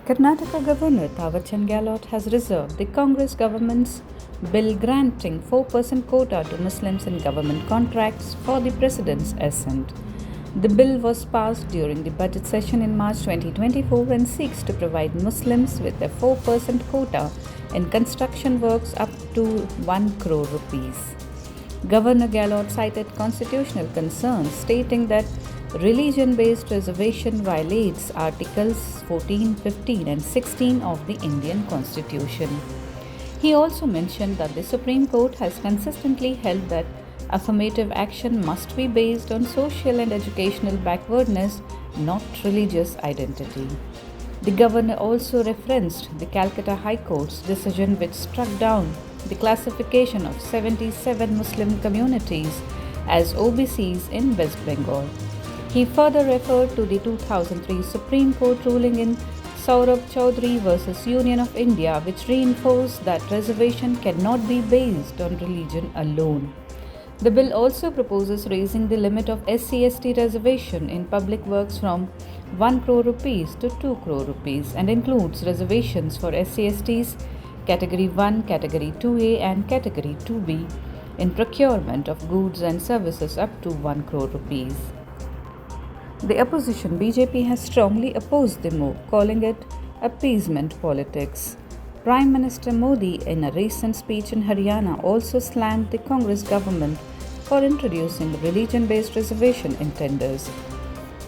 Karnataka Governor has reserved the Congress government's bill granting 4% quota to Muslims in government contracts for the president's assent. The bill was passed during the budget session in March 2024 and seeks to provide Muslims with a 4% quota in construction works up to 1 crore rupees. Governor Gallot cited constitutional concerns, stating that religion-based reservation violates Articles 14, 15 and 16 of the Indian Constitution. He also mentioned that the Supreme Court has consistently held that affirmative action must be based on social and educational backwardness, not religious identity. The governor also referenced the Calcutta High Court's decision which struck down the classification of 77 Muslim communities as OBCs in West Bengal. He further referred to the 2003 Supreme Court ruling in Saurabh Chaudhary v. Union of India, which reinforced that reservation cannot be based on religion alone. The bill also proposes raising the limit of SC/ST reservation in public works from 1 crore rupees to 2 crore rupees and includes reservations for SC/STs Category 1, Category 2A and Category 2B in procurement of goods and services up to 1 crore rupees. The opposition BJP has strongly opposed the move, calling it appeasement politics. Prime Minister Modi, in a recent speech in Haryana, also slammed the Congress government for introducing religion-based reservation in tenders.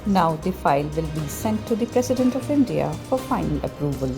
Now the file will be sent to the President of India for final approval.